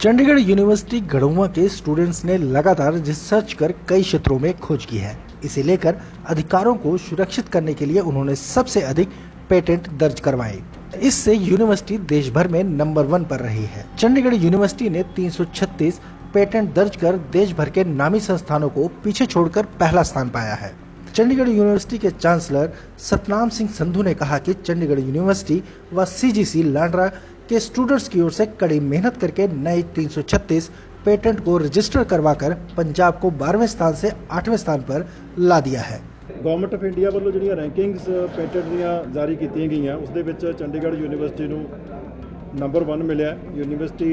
Chandigarh university Garhwa के students ने लगातार रिसर्च कर कई क्षेत्रों में खोज की है। इसे लेकर अधिकारों को सुरक्षित करने के लिए उन्होंने सबसे अधिक पेटेंट दर्ज करवाए। इससे यूनिवर्सिटी देश भर में नंबर 1 पर रही है। चंडीगढ़ यूनिवर्सिटी ने 336 पेटेंट दर्ज कर देश भर के नामी संस्थानों को पीछे छोड़कर पहला स्थान पाया है। चंडीगढ़ यूनिवर्सिटी के चांसलर सतनाम सिंह संधू ने कहा कि चंडीगढ़ यूनिवर्सिटी व CGC लांड्रा के स्टूडेंट्स की ओर से कड़ी मेहनत करके नए 336 पेटेंट को रजिस्टर करवाकर पंजाब को 12वें स्थान से 8वें स्थान पर ला दिया है। गवर्नमेंट ऑफ इंडिया वालों ਜਿਹੜੀਆਂ ਰੈਂਕਿੰਗਸ पेटेंट ਦੀਆਂ ਜਾਰੀ ਕੀਤੀਆਂ ਗਈਆਂ ਉਸ ਦੇ ਵਿੱਚ ਚੰਡੀਗੜ੍ਹ ਯੂਨੀਵਰਸਿਟੀ ਨੂੰ ਨੰਬਰ 1 ਮਿਲਿਆ। University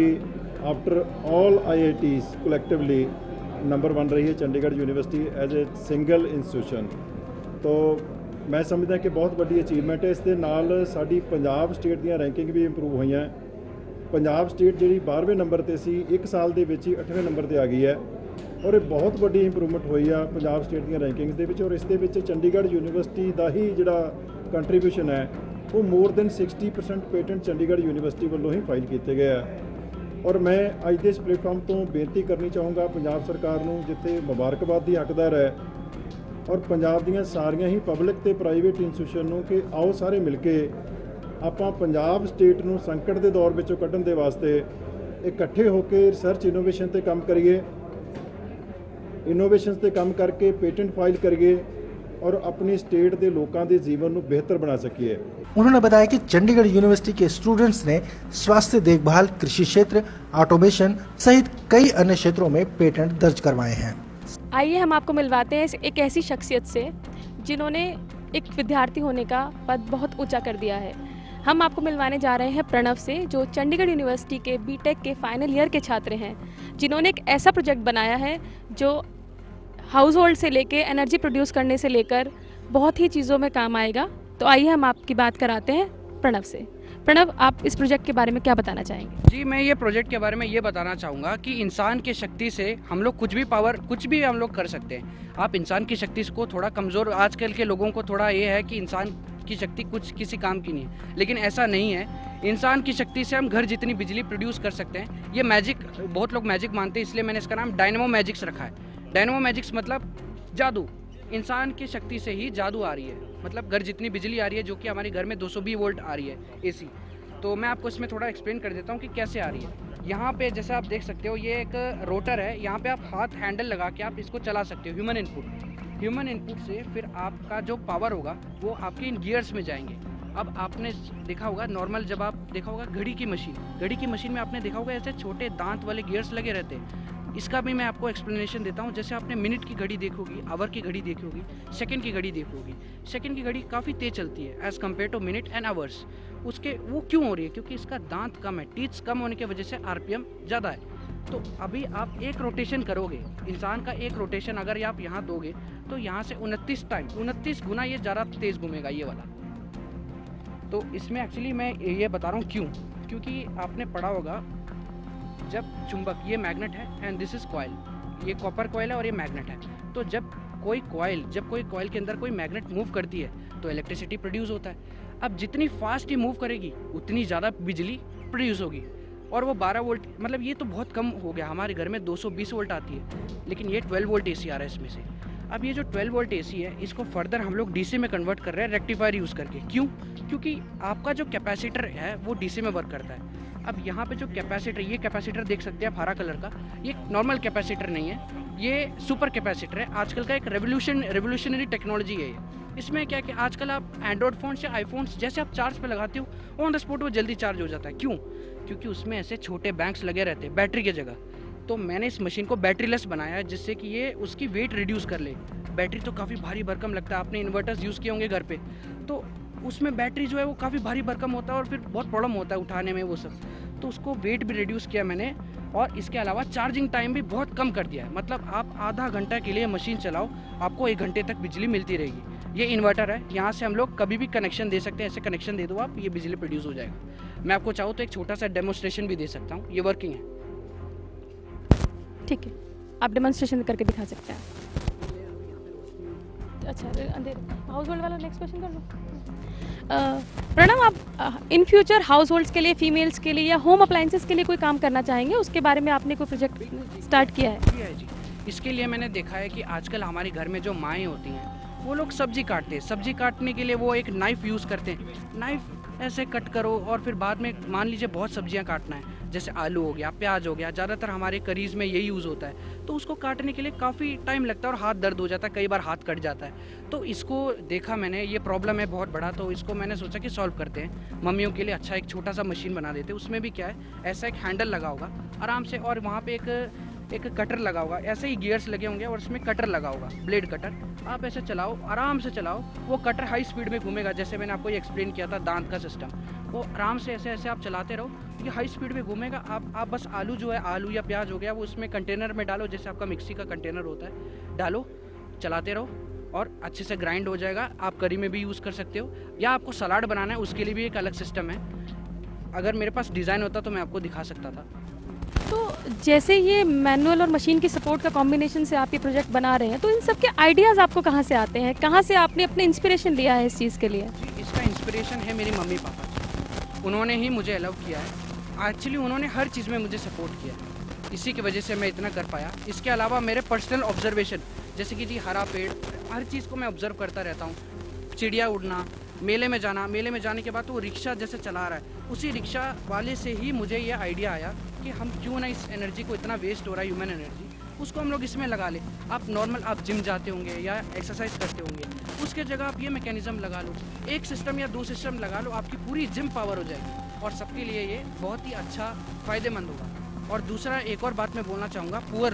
after all IITs collectively number 1 रही है Chandigarh university as a single institution. तो मैं समझदा कि बहुत बड़ी अचीवमेंट है। इस दे नाल साडी पंजाब स्टेट ਦੀਆਂ रैंकिंग भी इंप्रूव होईयां। पंजाब स्टेट ਜਿਹੜੀ 12वें नंबर ਤੇ ਸੀ 1 ਸਾਲ ਦੇ ਵਿੱਚ ਹੀ 8वें नंबर ਤੇ ਆ ਗਈ ਹੈ और ਇਹ ਬਹੁਤ ਵੱਡੀ ਇੰਪਰੂਵਮੈਂਟ ਹੋਈ ਆ ਪੰਜਾਬ ਸਟੇਟ ਦੀਆਂ ਰੈਂਕਿੰਗਸ ਦੇ ਵਿੱਚ। और ਇਸ ਦੇ ਵਿੱਚ ਚੰਡੀਗੜ੍ਹ ਯੂਨੀਵਰਸਿਟੀ ਦਾ ਹੀ ਜਿਹੜਾ ਕੰਟਰੀਬਿਊਸ਼ਨ ਹੈ ਉਹ more than 60% patent Chandigarh university ਵੱਲੋਂ ਹੀ ਫਾਈਲ ਕੀਤੇ ਗਏ ਆ। और मैं अज के इस प्लेटफॉर्म तो बेनती करनी चाहूँगा पंजाब सरकार नूं जिथे मुबारकबाद की हकदार है और पंजाब दीयां सारियां ही पब्लिक ते प्राइवेट इंस्टीट्यूशन नूं कि आओ सारे मिल के आपां पंजाब स्टेट नूं संकट के दौर विचों कड्ढण दे वास्ते इकट्ठे होकर रिसर्च इनोवेशन ते काम करिए, इनोवेशन ते काम करके पेटेंट फाइल करिए और अपनी स्टेट के लोगों के जीवन को बेहतर बना सकिए। उन्होंने बताया कि चंडीगढ़ यूनिवर्सिटी के स्टूडेंट्स ने स्वास्थ्य देखभाल, कृषि क्षेत्र, ऑटोमेशन सहित कई अन्य क्षेत्रों में पेटेंट दर्ज करवाए हैं। आइए हम आपको मिलवाते हैं एक ऐसी शख्सियत से जिन्होंने एक विद्यार्थी होने का पद बहुत ऊंचा कर दिया है। हम आपको मिलवाने जा रहे हैं प्रणव से, जो चंडीगढ़ यूनिवर्सिटी के BTech के फाइनल ईयर के छात्र हैं, जिन्होंने एक ऐसा प्रोजेक्ट बनाया है जो हाउस होल्ड से लेके एनर्जी प्रोड्यूस करने से लेकर बहुत ही चीज़ों में काम आएगा। तो आइए हम आपकी बात कराते हैं प्रणव से। प्रणव, आप इस प्रोजेक्ट के बारे में क्या बताना चाहेंगे? जी, मैं ये प्रोजेक्ट के बारे में ये बताना चाहूँगा कि इंसान की शक्ति से हम लोग कुछ भी हम लोग कर सकते हैं। आप इंसान की शक्ति को थोड़ा कमज़ोर, आजकल के लोगों को थोड़ा ये है कि इंसान की शक्ति कुछ किसी काम की नहीं है, लेकिन ऐसा नहीं है। इंसान की शक्ति से हम घर जितनी बिजली प्रोड्यूस कर सकते हैं। ये मैजिक, बहुत लोग मैजिक मानते हैं, इसलिए मैंने इसका नाम डायनेमो मैजिक्स रखा है। डायनेमो मैजिक्स मतलब जादू। इंसान की शक्ति से ही जादू आ रही है, मतलब घर जितनी बिजली आ रही है, जो कि हमारे घर में 220 वोल्ट आ रही है AC। तो मैं आपको इसमें थोड़ा एक्सप्लेन कर देता हूँ कि कैसे आ रही है। यहाँ पे जैसे आप देख सकते हो ये एक रोटर है, यहाँ पे आप हाथ हैंडल लगा के आप इसको चला सकते हो। ह्यूमन इनपुट से फिर आपका जो पावर होगा वो आपके इन गियर्स में जाएंगे। अब आपने देखा होगा नॉर्मल, जब आप देखा होगा घड़ी की मशीन में आपने देखा होगा ऐसे छोटे दांत वाले गियर्स लगे रहते हैं। इसका भी मैं आपको एक्सप्लेनेशन देता हूँ। जैसे आपने मिनट की घड़ी देखी होगी, आवर की घड़ी देखी होगी, सेकंड की घड़ी देखी होगी। सेकंड की घड़ी काफ़ी तेज़ चलती है as compare to minute and hours. उसके वो क्यों हो रही है? क्योंकि इसका दांत कम है, टीथ्स कम होने की वजह से RPM ज़्यादा है। तो अभी आप एक रोटेशन करोगे, इंसान का एक रोटेशन अगर आप यहाँ दोगे तो यहाँ से 29 गुना ये ज़्यादा तेज़ घूमेगा ये वाला। तो इसमें एक्चुअली मैं ये बता रहा हूँ क्यों, क्योंकि आपने पढ़ा होगा जब चुंबक, ये मैग्नेट है एंड दिस इज़ कॉइल, ये कॉपर कॉइल है और ये मैग्नेट है। तो जब कोई कॉइल के अंदर कोई मैग्नेट मूव करती है तो इलेक्ट्रिसिटी प्रोड्यूस होता है। अब जितनी फास्ट ये मूव करेगी उतनी ज़्यादा बिजली प्रोड्यूस होगी। और वो 12 वोल्ट, मतलब ये तो बहुत कम हो गया। हमारे घर में 220 वोल्ट आती है, लेकिन ये 12 वोल्ट AC आ रहा है इसमें से। अब ये जो 12 वोल्ट AC है इसको फर्दर हम लोग DC में कन्वर्ट कर रहे हैं रेक्टिफायर यूज़ करके। क्यों? क्योंकि आपका जो कैपेसिटर है वो DC में वर्क करता है। अब यहाँ पे जो कैपेसिटर, ये कैपेसिटर देख सकते हैं आप हरा कलर का, ये नॉर्मल कैपेसिटर नहीं है, ये सुपर कैपेसिटर है। आजकल का एक रेवोल्यूशनरी टेक्नोलॉजी है ये। इसमें क्या है कि आजकल आप एंड्रॉयड फ़ोन्स या आईफोन्स जैसे आप चार्ज पे लगाते हो ऑन द स्पॉट वो जल्दी चार्ज हो जाता है। क्यों? क्योंकि उसमें ऐसे छोटे बैंक्स लगे रहते हैं बैटरी की जगह। तो मैंने इस मशीन को बैटरीलेस बनाया है जिससे कि ये उसकी वेट रिड्यूस कर ले। बैटरी तो काफ़ी भारी भरकम लगता है, आपने इन्वर्टर्स यूज़ किए होंगे घर पे, तो उसमें बैटरी जो है वो काफ़ी भारी भरकम होता है और फिर बहुत प्रॉब्लम होता है उठाने में वो सब। तो उसको वेट भी रिड्यूस किया मैंने और इसके अलावा चार्जिंग टाइम भी बहुत कम कर दिया है। मतलब आप आधा घंटा के लिए मशीन चलाओ, आपको 1 घंटे तक बिजली मिलती रहेगी। ये इन्वर्टर है, यहाँ से हम लोग कभी भी कनेक्शन दे सकते हैं। ऐसे कनेक्शन दे दो आप, ये बिजली प्रोड्यूस हो जाएगा। मैं आपको चाहूँ तो एक छोटा सा डेमोन्स्ट्रेशन भी दे सकता हूँ, ये वर्किंग है। ठीक है, आप डेमोन्स्ट्रेशन करके दिखा सकते हैं। अच्छा अंधेरे हाउस होल्ड वाला नेक्स्ट क्वेश्चन कर लो। प्रणव, आप इन फ्यूचर हाउस होल्ड्स के लिए, फीमेल्स के लिए या होम अप्लाइंसेस के लिए कोई काम करना चाहेंगे? उसके बारे में आपने कोई प्रोजेक्ट स्टार्ट किया है? जी, इसके लिए मैंने देखा है कि आजकल हमारे घर में जो माएँ होती हैं वो लोग सब्जी काटते हैं। सब्जी काटने के लिए वो एक नाइफ़ यूज़ करते हैं। नाइफ़ ऐसे कट करो और फिर बाद में मान लीजिए बहुत सब्जियां काटना है, जैसे आलू हो गया, प्याज हो गया, ज़्यादातर हमारे करीज़ में यही यूज़ होता है, तो उसको काटने के लिए काफ़ी टाइम लगता है और हाथ दर्द हो जाता है, कई बार हाथ कट जाता है। तो इसको देखा मैंने, ये प्रॉब्लम है बहुत बड़ा, तो इसको मैंने सोचा कि सॉल्व करते हैं। मम्मियों के लिए अच्छा एक छोटा सा मशीन बना देते हैं। उसमें भी क्या है, ऐसा एक हैंडल लगा होगा आराम से, और वहाँ पर एक कटर लगा होगा, ऐसे ही गियर्स लगे होंगे और उसमें कटर लगा होगा, ब्लेड कटर। आप ऐसे चलाओ, आराम से चलाओ, वो कटर हाई स्पीड में घूमेगा। जैसे मैंने आपको ये एक्सप्लेन किया था दांत का सिस्टम, वो आराम से ऐसे ऐसे आप चलाते रहो, ये हाई स्पीड में घूमेगा। आप बस आलू जो है, आलू या प्याज हो गया, वो उसमें कंटेनर में डालो, जैसे आपका मिक्सी का कंटेनर होता है, डालो, चलाते रहो और अच्छे से ग्राइंड हो जाएगा। आप करी में भी यूज़ कर सकते हो, या आपको सलाद बनाना है उसके लिए भी एक अलग सिस्टम है। अगर मेरे पास डिज़ाइन होता तो मैं आपको दिखा सकता था। तो जैसे ये मैनुअल और मशीन की सपोर्ट का कॉम्बिनेशन से आप ये प्रोजेक्ट बना रहे हैं, तो इन सब के आइडियाज़ आपको कहाँ से आते हैं? कहाँ से आपने अपने इंस्पिरेशन लिया है इस चीज़ के लिए? इसका इंस्पिरेशन है मेरी मम्मी पापा, उन्होंने ही मुझे अलाउ किया है। एक्चुअली उन्होंने हर चीज़ में मुझे सपोर्ट किया, इसी की वजह से मैं इतना कर पाया। इसके अलावा मेरे पर्सनल ऑब्जर्वेशन, जैसे कि जी हरा पेड़, हर चीज़ को मैं ऑब्जर्व करता रहता हूँ। चिड़िया उड़ना, मेले में जाना, मेले में जाने के बाद तो वो रिक्शा जैसे चला रहा है, उसी रिक्शा वाले से ही मुझे ये आइडिया आया कि हम क्यों ना इस एनर्जी को, इतना वेस्ट हो रहा है ह्यूमन एनर्जी, उसको हम लोग इसमें लगा ले। आप नॉर्मल आप जिम जाते होंगे या एक्सरसाइज करते होंगे, उसके जगह आप ये मैकेनिज्म लगा लो, एक सिस्टम या दो सिस्टम लगा लो, आपकी पूरी जिम पावर हो जाएगी और सबके लिए ये बहुत ही अच्छा फ़ायदेमंद होगा। और दूसरा एक और बात मैं बोलना चाहूँगा, पुअर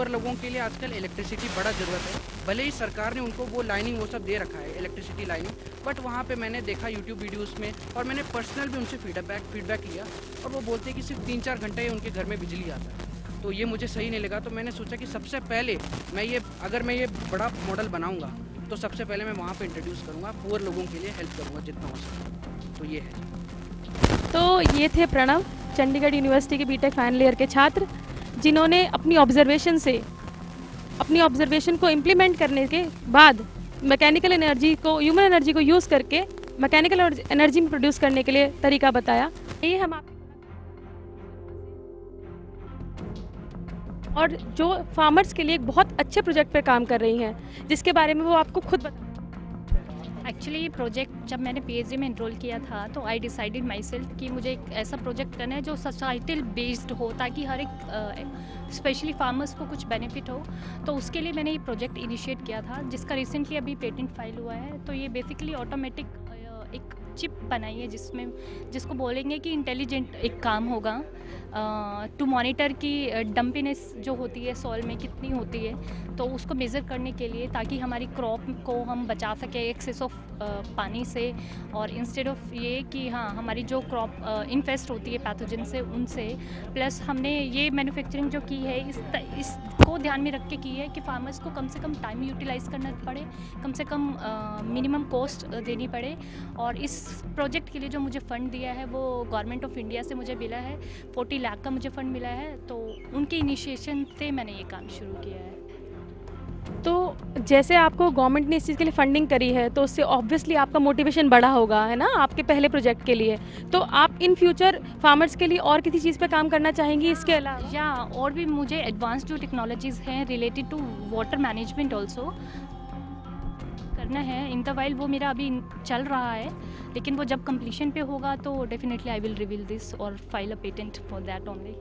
लोगों के लिए आजकल इलेक्ट्रिसिटी बड़ा ज़रूरत है। भले ही सरकार ने उनको वो लाइनिंग वो सब दे रखा है, इलेक्ट्रिसिटी लाइनिंग, बट वहाँ पे मैंने देखा यूट्यूब वीडियोस में, और मैंने पर्सनल भी उनसे फीडबैक लिया, और वो बोलते हैं कि सिर्फ 3-4 घंटे उनके घर में बिजली आता है। तो ये मुझे सही नहीं लगा, तो मैंने सोचा कि सबसे पहले अगर मैं ये बड़ा मॉडल बनाऊँगा तो सबसे पहले मैं वहाँ पर इंट्रोड्यूस करूँगा, पुअर लोगों के लिए हेल्प करूँगा जितना हो सके। तो ये है। तो ये थे प्रणव, चंडीगढ़ यूनिवर्सिटी के बीटेक फाइनल ईयर के छात्र, जिन्होंने अपनी ऑब्जर्वेशन को इम्प्लीमेंट करने के बाद मैकेनिकल एनर्जी को, ह्यूमन एनर्जी को यूज़ करके मैकेनिकल एनर्जी में प्रोड्यूस करने के लिए तरीका बताया। ये हम और जो फार्मर्स के लिए एक बहुत अच्छे प्रोजेक्ट पर काम कर रही हैं, जिसके बारे में वो आपको खुद बता। एक्चुअली ये प्रोजेक्ट जब मैंने पीएचडी में एनरोल किया था, तो आई डिसाइडेड माई सेल्फ कि मुझे एक ऐसा प्रोजेक्ट करना है जो सोसाइटल बेस्ड हो, ताकि हर एक स्पेशली फार्मर्स को कुछ बेनिफिट हो। तो उसके लिए मैंने ये प्रोजेक्ट इनिशिएट किया था, जिसका रिसेंटली अभी पेटेंट फाइल हुआ है। तो ये बेसिकली ऑटोमेटिक एक चिप बनाई है, जिसको बोलेंगे कि इंटेलिजेंट एक काम होगा टू मॉनिटर की डंपीनेस जो होती है सॉइल में कितनी होती है, तो उसको मेज़र करने के लिए, ताकि हमारी क्रॉप को हम बचा सकें एक्सेस ऑफ पानी से, और इंस्टेड ऑफ ये कि हाँ हमारी जो क्रॉप इन्फेस्ट होती है पैथोजन से, उनसे। प्लस हमने ये मैन्युफैक्चरिंग जो की है इसको ध्यान में रख के की है कि फार्मर्स को कम से कम टाइम यूटिलाइज़ करना पड़े, कम से कम मिनिमम कॉस्ट देनी पड़े। और इस प्रोजेक्ट के लिए जो मुझे फ़ंड दिया है वो गवर्नमेंट ऑफ इंडिया से मुझे मिला है, 40 लाख का मुझे फ़ंड मिला है। तो उनके इनिशिएशन से मैंने ये काम शुरू किया है। तो जैसे आपको गवर्नमेंट ने इस चीज़ के लिए फंडिंग करी है, तो उससे ऑब्वियसली आपका मोटिवेशन बढ़ा होगा, है ना, आपके पहले प्रोजेक्ट के लिए। तो आप इन फ्यूचर फार्मर्स के लिए और किसी चीज़ पे काम करना चाहेंगी इसके अलावा? या और भी मुझे एडवांस जो टेक्नोलॉजीज़ हैं related to water management also करना है। इन द वाइल वो मेरा अभी चल रहा है, लेकिन वो जब कंप्लीशन पे होगा तो definitely I will reveal this और file a patent for that only.